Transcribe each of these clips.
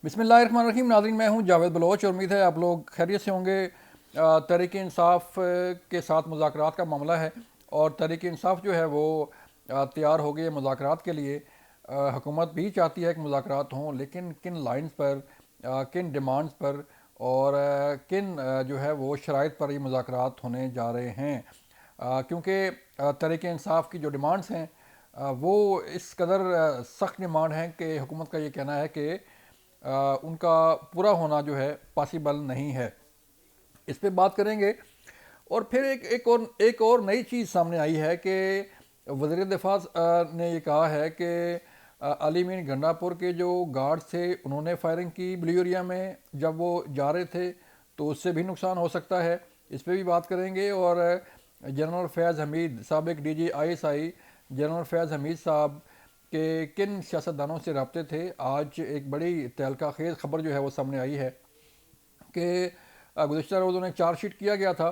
بسم اللہ الرحمن الرحیم. ناظرین میں ہوں جاوید بلوچ اور امید ہے آپ لوگ خیریت سے ہوں گے. تحریک انصاف کے ساتھ مذاکرات کا معاملہ ہے اور تحریک انصاف جو ہے وہ تیار ہو گئی مذاکرات کے لیے. حکومت بھی چاہتی ہے کہ مذاکرات ہوں، لیکن کن لائنز پر، کن ڈیمانڈز پر اور کن جو ہے وہ شرائط پر یہ مذاکرات ہونے جا رہے ہیں. کیونکہ تحریک انصاف کی جو ڈیمانڈز ہیں وہ اس قدر سخت ڈیمانڈ ہیں کہ حکومت کا یہ کہنا ہے کہ ان کا پورا ہونا جو ہے پاسبل نہیں ہے. اس پہ بات کریں گے. اور پھر ایک اور نئی چیز سامنے آئی ہے کہ وزیر دفاع نے یہ کہا ہے کہ علی مین گنڈا پور کے جو گارڈ تھے انہوں نے فائرنگ کی بلیو ایریا میں جب وہ جا رہے تھے، تو اس سے بھی نقصان ہو سکتا ہے. اس پہ بھی بات کریں گے. اور جنرل فیض حمید سابق D G I S I general Faiz Hamid صاحب کہ کن سیاستدانوں سے رابطے تھے. آج ایک بڑی تہلکہ خیز خبر جو ہے وہ سامنے آئی ہے کہ گزشتہ روز انہیں چارج شیٹ کیا گیا تھا،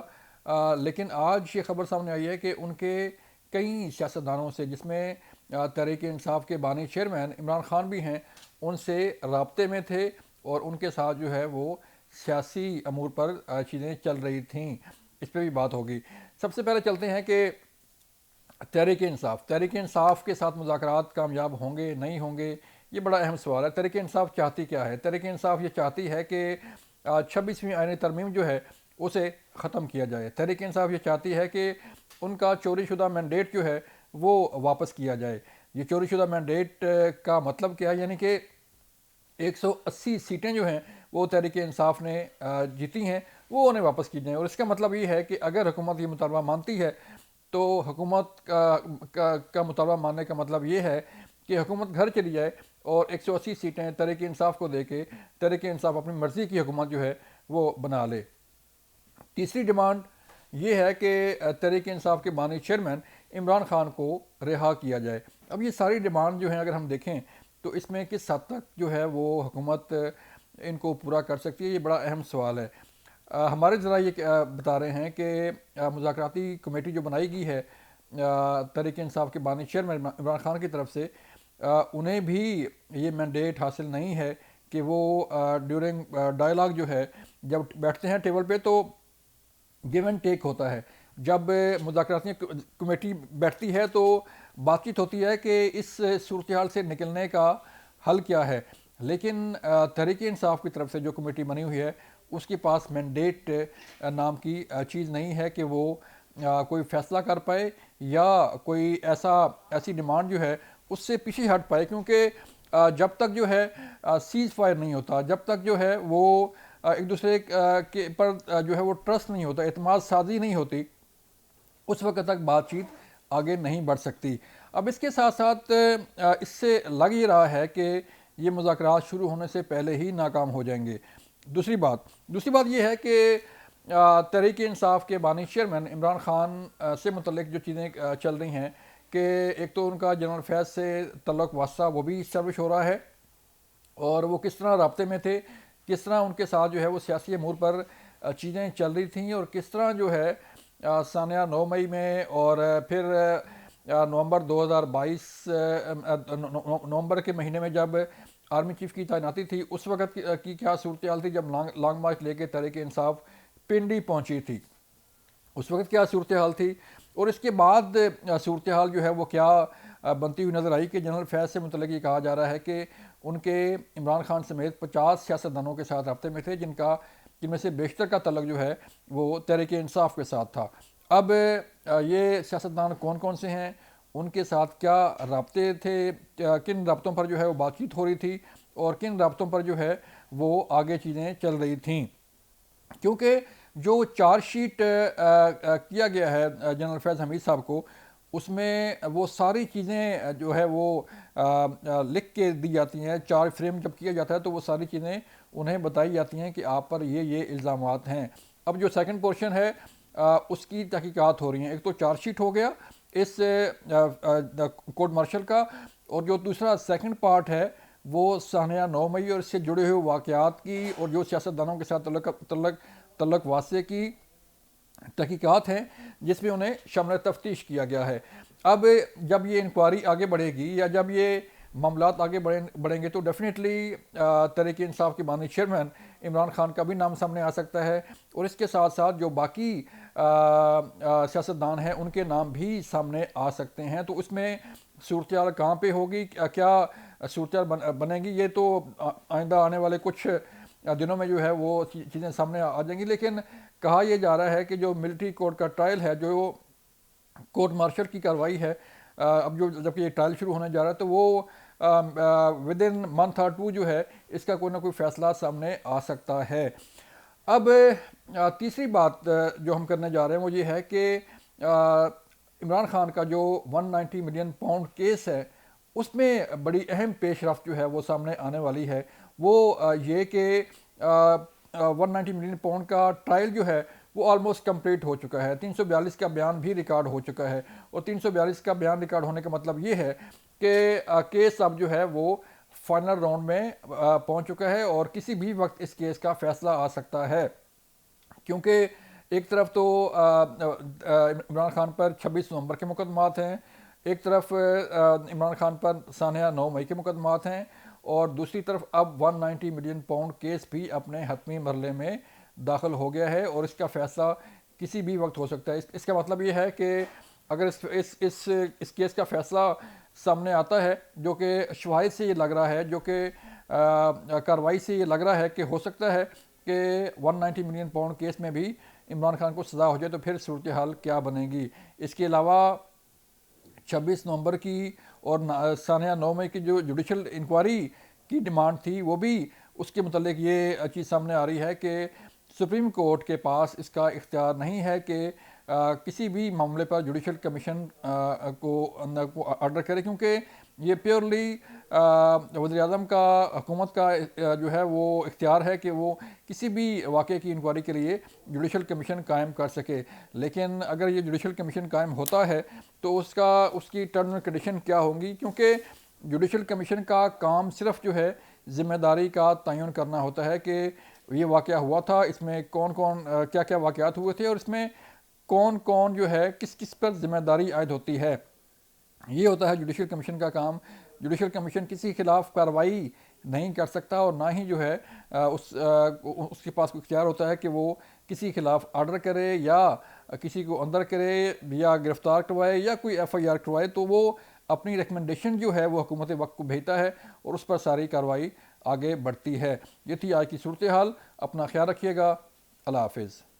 لیکن آج یہ خبر سامنے آئی ہے کہ ان کے کئی سیاستدانوں سے، جس میں تحریک انصاف کے بانی چیئرمین عمران خان بھی ہیں، ان سے رابطے میں تھے اور ان کے ساتھ جو ہے وہ سیاسی امور پر چیزیں چل رہی تھیں. اس پہ بھی بات ہوگی. سب سے پہلے چلتے ہیں کہ تحریک انصاف کے ساتھ مذاکرات کامیاب ہوں گے نہیں ہوں گے. یہ بڑا اہم سوال ہے. تحریک انصاف چاہتی کیا ہے؟ تحریک انصاف یہ چاہتی ہے کہ 26ویں آئینی ترمیم جو ہے اسے ختم کیا جائے. تحریک انصاف یہ چاہتی ہے کہ ان کا چوری شدہ مینڈیٹ جو ہے وہ واپس کیا جائے. یہ چوری شدہ مینڈیٹ کا مطلب کیا ہے؟ یعنی کہ 180 سیٹیں جو ہیں وہ تحریک انصاف نے جیتی ہیں، وہ انہیں واپس کی جائیں. اور اس کا مطلب یہ ہے کہ اگر حکومت یہ مطالبہ مانتی ہے تو حکومت کا مطالبہ ماننے کا مطلب یہ ہے کہ حکومت گھر چلی جائے اور 180 سیٹیں تحریک انصاف کو دے کے تحریک انصاف اپنی مرضی کی حکومت جو ہے وہ بنا لے. تیسری ڈیمانڈ یہ ہے کہ تحریک انصاف کے بانی چیئرمین عمران خان کو رہا کیا جائے. اب یہ ساری ڈیمانڈ جو ہیں اگر ہم دیکھیں تو اس میں کس حد تک جو ہے وہ حکومت ان کو پورا کر سکتی ہے، یہ بڑا اہم سوال ہے. ہمارے ذرائع یہ بتا رہے ہیں کہ مذاکراتی کمیٹی جو بنائی گئی ہے تحریک انصاف کے بانی چیئرمین عمران خان کی طرف سے، انہیں بھی یہ مینڈیٹ حاصل نہیں ہے کہ وہ ڈیورنگ ڈائلاگ جو ہے جب بیٹھتے ہیں ٹیبل پہ تو گیو اینڈ ٹیک ہوتا ہے. جب مذاکراتی کمیٹی بیٹھتی ہے تو بات چیت ہوتی ہے کہ اس صورتحال سے نکلنے کا حل کیا ہے. لیکن تحریک انصاف کی طرف سے جو کمیٹی بنی ہوئی ہے اس کے پاس مینڈیٹ نام کی چیز نہیں ہے کہ وہ کوئی فیصلہ کر پائے یا کوئی ایسی ڈیمانڈ جو ہے اس سے پیچھے ہٹ پائے. کیونکہ جب تک جو ہے سیز فائر نہیں ہوتا، جب تک جو ہے وہ ایک دوسرے کے پر جو ہے وہ ٹرسٹ نہیں ہوتا، اعتماد سازی نہیں ہوتی، اس وقت تک بات چیت آگے نہیں بڑھ سکتی. اب اس کے ساتھ ساتھ اس سے لگ یہ رہا ہے کہ یہ مذاکرات شروع ہونے سے پہلے ہی ناکام ہو جائیں گے. دوسری بات یہ ہے کہ تحریک انصاف کے بانی چیئرمین عمران خان سے متعلق جو چیزیں چل رہی ہیں کہ ایک تو ان کا جنرل فیض سے تعلق واسطہ وہ بھی اسٹیبلش ہو رہا ہے، اور وہ کس طرح رابطے میں تھے، کس طرح ان کے ساتھ جو ہے وہ سیاسی امور پر چیزیں چل رہی تھیں، اور کس طرح جو ہے ثانیہ 9 مئی میں اور پھر نومبر 2022 نومبر کے مہینے میں جب آرمی چیف کی تعیناتی تھی اس وقت کی کیا صورتحال تھی. جب لانگ مارچ لے کے تحریک انصاف پنڈی پہنچی تھی اس وقت کیا صورتحال تھی، اور اس کے بعد صورتحال جو ہے وہ کیا بنتی ہوئی نظر آئی کہ جنرل فیض سے متعلق یہ کہا جا رہا ہے کہ ان کے عمران خان سمیت 50 سیاستدانوں کے ساتھ رابطے میں تھے جن میں سے بیشتر کا تعلق جو ہے وہ تحریک انصاف کے ساتھ تھا. اب یہ سیاستدان کون کون سے ہیں، ان کے ساتھ کیا رابطے تھے، کن رابطوں پر جو ہے وہ بات چیت ہو رہی تھی اور کن رابطوں پر جو ہے وہ آگے چیزیں چل رہی تھیں. کیونکہ جو چارج شیٹ کیا گیا ہے جنرل فیض حمید صاحب کو، اس میں وہ ساری چیزیں جو ہے وہ لکھ کے دی جاتی ہیں. چارج فریم جب کیا جاتا ہے تو وہ ساری چیزیں انہیں بتائی جاتی ہیں کہ آپ پر یہ الزامات ہیں. اب جو سیکنڈ پورشن ہے اس کی تحقیقات ہو رہی ہیں. ایک تو چارج شیٹ ہو گیا اس کورٹ مارشل کا، اور جو دوسرا سیکنڈ پارٹ ہے وہ ثانیہ 9 مئی اور اس سے جڑے ہوئے واقعات کی اور جو سیاستدانوں کے ساتھ تعلق واسطے کی تحقیقات ہیں جس میں انہیں شامل تفتیش کیا گیا ہے. اب جب یہ انکوائری آگے بڑھے گی یا جب یہ معاملات آگے بڑھیں گے تو ڈیفینیٹلی تحریک انصاف کے بانی چیئرمین عمران خان کا بھی نام سامنے آ سکتا ہے، اور اس کے ساتھ ساتھ جو باقی سیاستدان ہیں ان کے نام بھی سامنے آ سکتے ہیں۔ تو اس میں صورتحال کہاں پہ ہوگی، کیا صورتحال بنے گی، یہ تو آئندہ آنے والے کچھ دنوں میں جو ہے وہ چیزیں سامنے آ جائیں گی۔ لیکن کہا یہ جا رہا ہے کہ جو ملٹری کورٹ کا ٹرائل ہے، جو کورٹ مارشل کی کارروائی ہے، اب جب یہ ٹرائل شروع ہونے جا رہا ہے تو وہ ود ان منتھ اور ٹو جو ہے اس کا کوئی نہ کوئی فیصلہ سامنے آ سکتا ہے۔ اب تیسری بات جو ہم کرنے جا رہے ہیں وہ یہ ہے کہ عمران خان کا جو 190 ملین پاؤنڈ کیس ہے اس میں بڑی اہم پیش رفت جو ہے وہ سامنے آنے والی ہے، وہ یہ کہ 190 ملین پاؤنڈ کا ٹرائل جو ہے وہ آلموسٹ کمپلیٹ ہو چکا ہے، 342 کا بیان بھی ریکارڈ ہو چکا ہے، اور 342 کا بیان ریکارڈ ہونے کا مطلب یہ ہے کہ کیس اب جو ہے وہ فائنل راؤنڈ میں پہنچ چکا ہے، اور کسی بھی وقت اس کیس کا فیصلہ آ سکتا ہے، کیونکہ ایک طرف تو عمران خان پر 26 نومبر کے مقدمات ہیں، ایک طرف عمران خان پر سانحہ 9 مئی کے مقدمات ہیں، اور دوسری طرف اب 190 ملین پاؤنڈ کیس بھی اپنے حتمی مرحلے میں داخل ہو گیا ہے، اور اس کا فیصلہ کسی بھی وقت ہو سکتا ہے۔ اس کا مطلب یہ ہے کہ اگر اس کیس کا فیصلہ سامنے آتا ہے، جو کہ شواہد سے یہ لگ رہا ہے، جو کہ کارروائی سے یہ لگ رہا ہے کہ ہو سکتا ہے کہ 190 ملین پاؤنڈ کیس میں بھی عمران خان کو سزا ہو جائے، تو پھر صورتحال کیا بنے گی۔ اس کے علاوہ 26 نومبر کی اور سانحہ 9 مئی کی جو جوڈیشل انکوائری کی ڈیمانڈ تھی، وہ بھی اس کے متعلق یہ چیز سامنے آ رہی ہے کہ سپریم کورٹ کے پاس اس کا اختیار نہیں ہے کہ کسی بھی معاملے پر جوڈیشل کمیشن کو آرڈر کرے، کیونکہ یہ پیورلی وزیر اعظم کا، حکومت کا جو ہے وہ اختیار ہے کہ وہ کسی بھی واقعے کی انکوائری کے لیے جوڈیشل کمیشن قائم کر سکے۔ لیکن اگر یہ جوڈیشل کمیشن قائم ہوتا ہے تو اس کی ٹرم اینڈ کنڈیشن کیا ہوں گی، کیونکہ جوڈیشل کمیشن کا کام صرف جو ہے ذمہ داری کا تعین کرنا ہوتا ہے کہ یہ واقعہ ہوا تھا، اس میں کون کون کیا کیا واقعات ہوئے تھے، اور اس میں کون کون جو ہے کس پر ذمہ داری عائد ہوتی ہے، یہ ہوتا ہے جوڈیشل کمیشن کا کام۔ جوڈیشل کمیشن کسی خلاف کارروائی نہیں کر سکتا، اور نہ ہی جو ہے اس کے پاس اختیار ہوتا ہے کہ وہ کسی خلاف آرڈر کرے، یا کسی کو اندر کرے، یا گرفتار کروائے، یا کوئی ایف آئی آر کروائے۔ تو وہ اپنی ریکمنڈیشن جو ہے وہ حکومت وقت کو بھیجتا ہے، اور اس پر ساری کارروائی آگے بڑھتی ہے۔ یہ تھی آج کی صورتحال، اپنا خیال رکھیے گا، اللہ حافظ۔